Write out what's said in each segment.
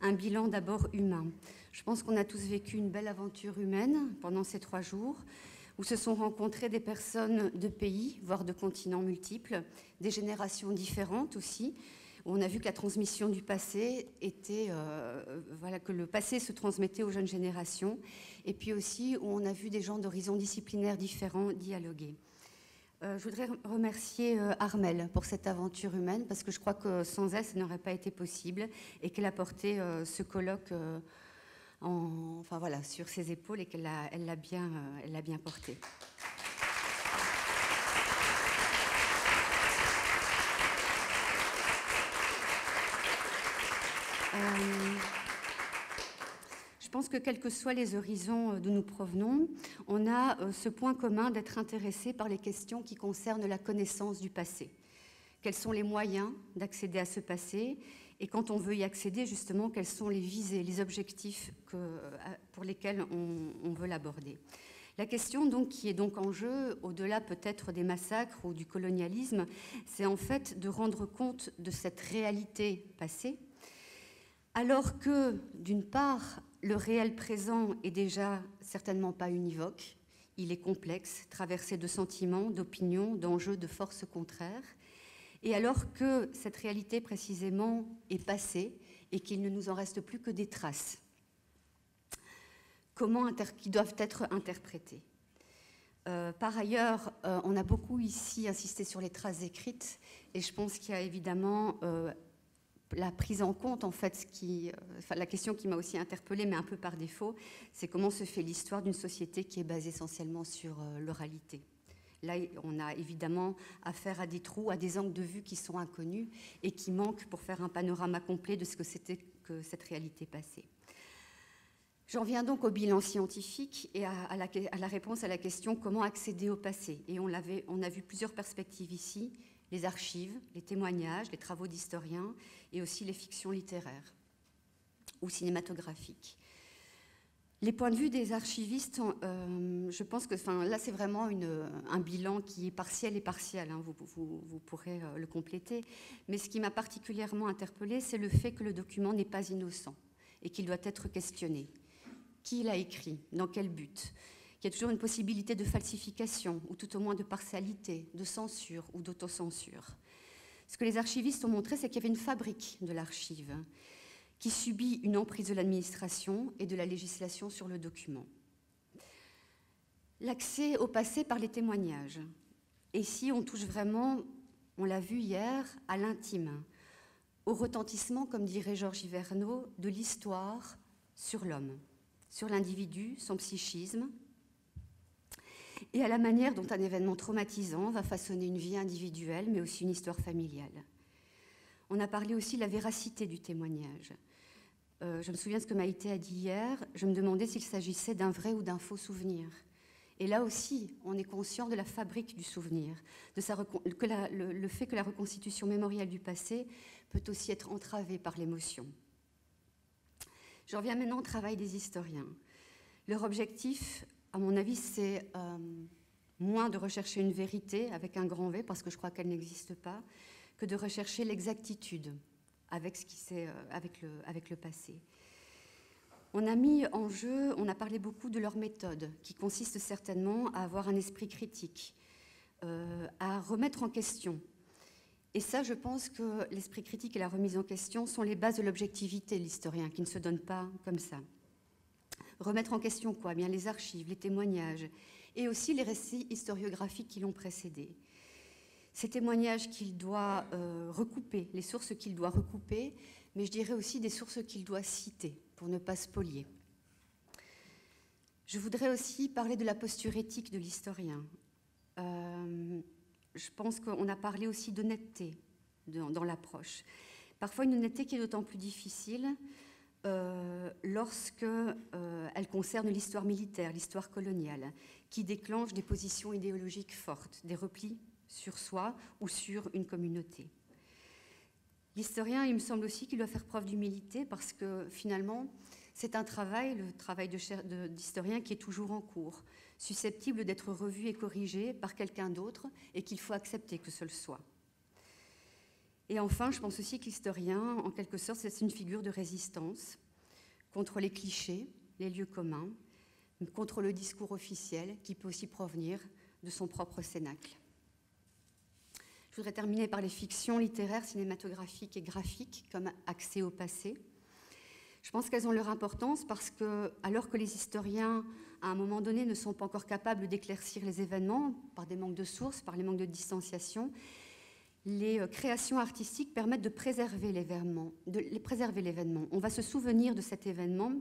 un bilan d'abord humain. Je pense qu'on a tous vécu une belle aventure humaine pendant ces 3 jours, où se sont rencontrées des personnes de pays, voire de continents multiples, des générations différentes aussi, où on a vu que la transmission du passé était, que le passé se transmettait aux jeunes générations, et puis aussi où on a vu des gens d'horizons disciplinaires différents dialoguer. Je voudrais remercier Armelle pour cette aventure humaine, parce que je crois que sans elle, ça n'aurait pas été possible, et qu'elle a porté ce colloque sur ses épaules, et qu'elle l'a bien porté. Je pense que quels que soient les horizons d'où nous provenons, on a ce point commun d'être intéressé par les questions qui concernent la connaissance du passé. Quels sont les moyens d'accéder à ce passé? Et quand on veut y accéder, justement, quelles sont les visées, les objectifs pour lesquels on veut l'aborder? La question donc, qui est donc en jeu, au-delà peut-être des massacres ou du colonialisme, c'est en fait de rendre compte de cette réalité passée, alors que, d'une part, le réel présent est déjà certainement pas univoque, il est complexe, traversé de sentiments, d'opinions, d'enjeux, de forces contraires, et alors que cette réalité précisément est passée et qu'il ne nous en reste plus que des traces, qui doivent être interprétées. Par ailleurs, on a beaucoup ici insisté sur les traces écrites, et je pense qu'il y a évidemment la prise en compte, en fait, la question qui m'a aussi interpellée, mais un peu par défaut, c'est comment se fait l'histoire d'une société qui est basée essentiellement sur l'oralité. Là, on a évidemment affaire à des trous, à des angles de vue qui sont inconnus et qui manquent pour faire un panorama complet de ce que c'était que cette réalité passée. J'en viens donc au bilan scientifique et à la réponse à la question comment accéder au passé. Et on a vu plusieurs perspectives ici, les archives, les témoignages, les travaux d'historiens et aussi les fictions littéraires ou cinématographiques. Les points de vue des archivistes, je pense que là c'est vraiment un bilan qui est partiel et partiel, hein, vous pourrez le compléter, mais ce qui m'a particulièrement interpellée, c'est le fait que le document n'est pas innocent et qu'il doit être questionné. Qui l'a écrit? Dans quel but? Il y a toujours une possibilité de falsification, ou tout au moins de partialité, de censure ou d'autocensure. Ce que les archivistes ont montré, c'est qu'il y avait une fabrique de l'archive qui subit une emprise de l'administration et de la législation sur le document. L'accès au passé par les témoignages. Et si on touche vraiment, on l'a vu hier, à l'intime, au retentissement, comme dirait Georges Hyvernaud, de l'histoire sur l'homme, sur l'individu, son psychisme, et à la manière dont un événement traumatisant va façonner une vie individuelle, mais aussi une histoire familiale. On a parlé aussi de la véracité du témoignage. Je me souviens de ce que Maïté a dit hier, je me demandais s'il s'agissait d'un vrai ou d'un faux souvenir. Et là aussi, on est conscient de la fabrique du souvenir, le fait que la reconstitution mémorielle du passé peut aussi être entravée par l'émotion. J'en viens maintenant au travail des historiens. Leur objectif, à mon avis, c'est moins de rechercher une vérité avec un grand V, parce que je crois qu'elle n'existe pas, que de rechercher l'exactitude avec le passé. On a mis en jeu, on a parlé beaucoup de leur méthode, qui consiste certainement à avoir un esprit critique, à remettre en question. Et ça, je pense que l'esprit critique et la remise en question sont les bases de l'objectivité de l'historien, qui ne se donne pas comme ça. Remettre en question quoi? Bien les archives, les témoignages, et aussi les récits historiographiques qui l'ont précédé. Ces témoignages qu'il doit recouper, les sources qu'il doit recouper, mais je dirais aussi des sources qu'il doit citer pour ne pas spolier. Je voudrais aussi parler de la posture éthique de l'historien. Je pense qu'on a parlé aussi d'honnêteté dans l'approche. Parfois une honnêteté qui est d'autant plus difficile lorsque elle concerne l'histoire militaire, l'histoire coloniale, qui déclenche des positions idéologiques fortes, des replis sur soi ou sur une communauté. L'historien, il me semble aussi qu'il doit faire preuve d'humilité parce que finalement, c'est un travail, le travail d'historien qui est toujours en cours, susceptible d'être revu et corrigé par quelqu'un d'autre et qu'il faut accepter que ce le soit. Et enfin, je pense aussi que l'historien, en quelque sorte, c'est une figure de résistance contre les clichés, les lieux communs, contre le discours officiel qui peut aussi provenir de son propre cénacle. Je voudrais terminer par les fictions littéraires, cinématographiques et graphiques comme accès au passé. Je pense qu'elles ont leur importance parce que, alors que les historiens, à un moment donné, ne sont pas encore capables d'éclaircir les événements par des manques de sources, par les manques de distanciation, les créations artistiques permettent de préserver l'événement. On va se souvenir de cet événement.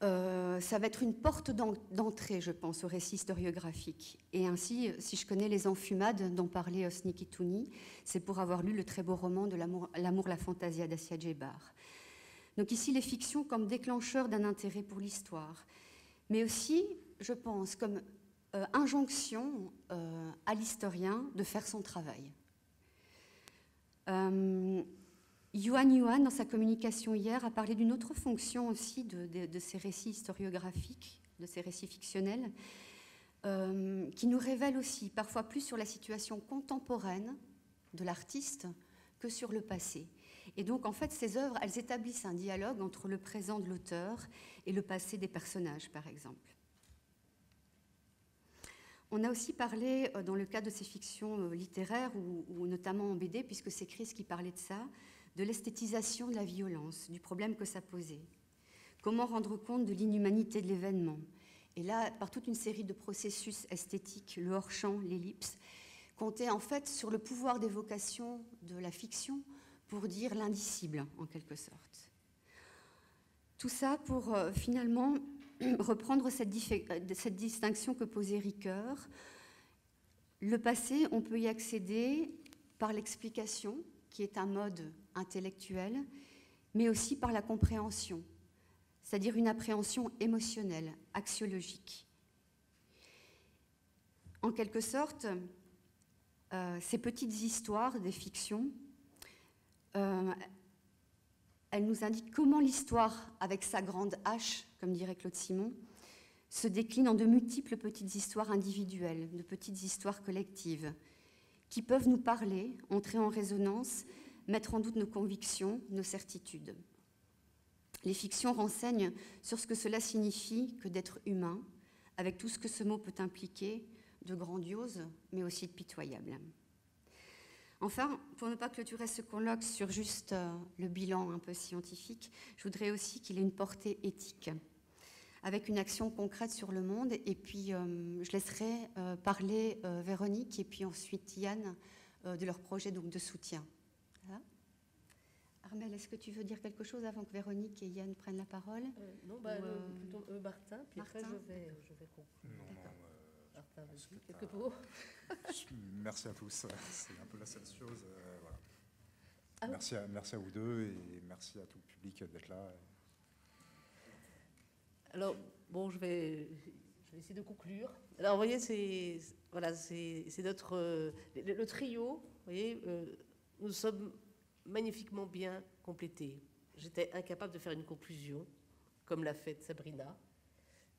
Ça va être une porte d'entrée, je pense, au récit historiographique. Et ainsi, si je connais Les Enfumades dont parlait Osniki Touni, c'est pour avoir lu le très beau roman de L'amour, la fantasia d'Assia Djebar. Donc ici, les fictions comme déclencheurs d'un intérêt pour l'histoire, mais aussi, je pense, comme injonction à l'historien de faire son travail. Yuan, dans sa communication hier, a parlé d'une autre fonction aussi de ces récits historiographiques, de ces récits fictionnels, qui nous révèlent aussi parfois plus sur la situation contemporaine de l'artiste que sur le passé. Et donc, en fait, ces œuvres, elles établissent un dialogue entre le présent de l'auteur et le passé des personnages, par exemple. On a aussi parlé, dans le cadre de ces fictions littéraires, ou notamment en BD, puisque c'est Chris qui parlait de ça, de l'esthétisation de la violence, du problème que ça posait. Comment rendre compte de l'inhumanité de l'événement? Et là, par toute une série de processus esthétiques, le hors-champ, l'ellipse, comptait en fait sur le pouvoir d'évocation de la fiction pour dire l'indicible, en quelque sorte. Tout ça pour finalement reprendre cette distinction que posait Ricoeur. Le passé, on peut y accéder par l'explication, qui est un mode intellectuel, mais aussi par la compréhension, c'est-à-dire une appréhension émotionnelle, axiologique. En quelque sorte, ces petites histoires des fictions, elles nous indiquent comment l'histoire, avec sa grande H, comme dirait Claude Simon, se décline en de multiples petites histoires individuelles, de petites histoires collectives, qui peuvent nous parler, entrer en résonance, mettre en doute nos convictions, nos certitudes. Les fictions renseignent sur ce que cela signifie que d'être humain, avec tout ce que ce mot peut impliquer de grandiose, mais aussi de pitoyable. Enfin, pour ne pas clôturer ce colloque sur juste le bilan un peu scientifique, je voudrais aussi qu'il ait une portée éthique, avec une action concrète sur le monde. Et puis, je laisserai parler Véronique et puis ensuite Yann de leur projet donc, de soutien. Voilà. Armelle, est-ce que tu veux dire quelque chose avant que Véronique et Yann prennent la parole? Non, plutôt Martin, puis Martin. après je vais conclure. Martin, vas-y, quelques mots. Merci à tous, c'est un peu la seule chose. Voilà. Ah oui. Merci à vous deux et merci à tout le public d'être là. Alors, bon, je vais essayer de conclure. Alors, vous voyez, c'est notre... le trio, vous voyez, nous sommes magnifiquement bien complétés. J'étais incapable de faire une conclusion, comme l'a fait Sabrina.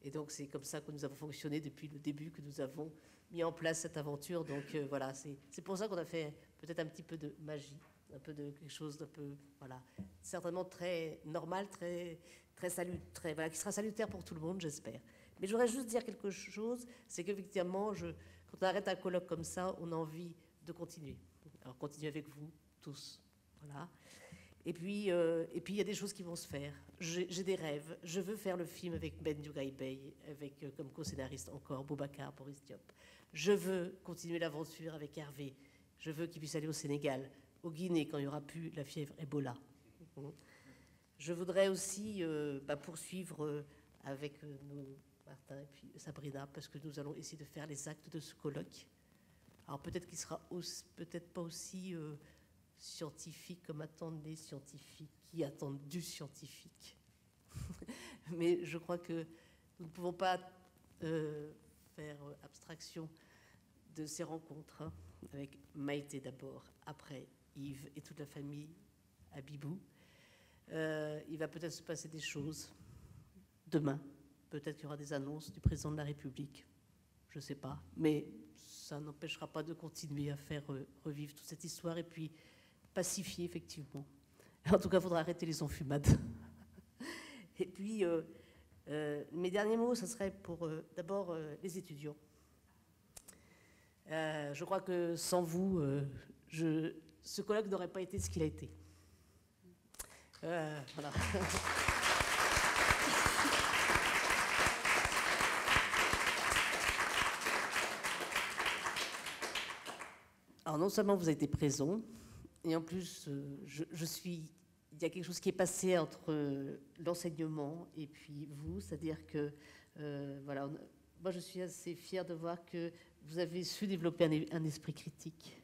Et donc, c'est comme ça que nous avons fonctionné depuis le début, que nous avons mis en place cette aventure. Donc, voilà, c'est pour ça qu'on a fait peut-être un petit peu de magie, un peu de quelque chose d'un peu, voilà, certainement très normal, voilà, qui sera salutaire pour tout le monde, j'espère. Mais je voudrais juste dire quelque chose, c'est qu'effectivement, quand on arrête un colloque comme ça, on a envie de continuer. Alors, continuer avec vous, tous, voilà. Et puis, il y a des choses qui vont se faire. J'ai des rêves. Je veux faire le film avec Ben Dugaibey, avec comme co-scénariste encore Boubacar, Boris Diop. Je veux continuer l'aventure avec Hervé. Je veux qu'il puisse aller au Sénégal, au Guinée, quand il n'y aura plus la fièvre Ebola. Je voudrais aussi poursuivre avec nous, Martin et puis Sabrina, parce que nous allons essayer de faire les actes de ce colloque. Alors peut-être qu'il sera peut-être pas aussi... scientifique comme attendent les scientifiques qui attendent du scientifique. Mais je crois que nous ne pouvons pas faire abstraction de ces rencontres, hein, avec Maïté d'abord, après Yves et toute la famille Abibou. Il va peut-être se passer des choses demain. Peut-être qu'il y aura des annonces du président de la République. je ne sais pas. Mais ça n'empêchera pas de continuer à faire revivre toute cette histoire et puis pacifier, effectivement. En tout cas, il faudra arrêter les enfumades. Et puis, mes derniers mots, ce serait pour d'abord les étudiants. Je crois que sans vous, ce colloque n'aurait pas été ce qu'il a été. Voilà. Alors non seulement vous avez été présents, et en plus, il y a quelque chose qui est passé entre l'enseignement et puis vous, c'est-à-dire que, voilà, moi je suis assez fière de voir que vous avez su développer un esprit critique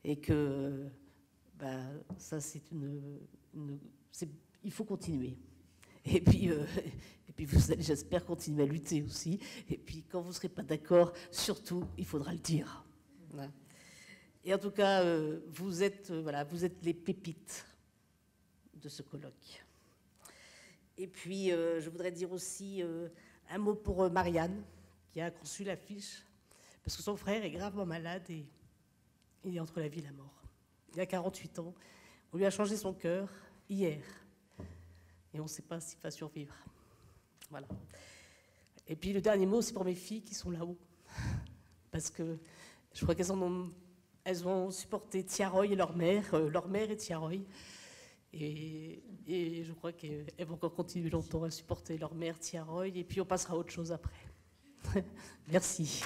et que ça il faut continuer. Et puis vous allez, j'espère, continuer à lutter aussi. Et puis quand vous ne serez pas d'accord, surtout, il faudra le dire. Voilà. Et en tout cas, vous êtes les pépites de ce colloque. Et puis, je voudrais dire aussi un mot pour Marianne, qui a conçu l'affiche, parce que son frère est gravement malade et il est entre la vie et la mort. Il a 48 ans. On lui a changé son cœur hier. Et on ne sait pas s'il va survivre. Voilà. Et puis, le dernier mot, c'est pour mes filles qui sont là-haut. Parce que je crois elles ont supporté Tiaroy et leur mère est Tiaroy. Et je crois qu'elles vont encore continuer longtemps à supporter leur mère Tiaroy. Et puis on passera à autre chose après. Merci.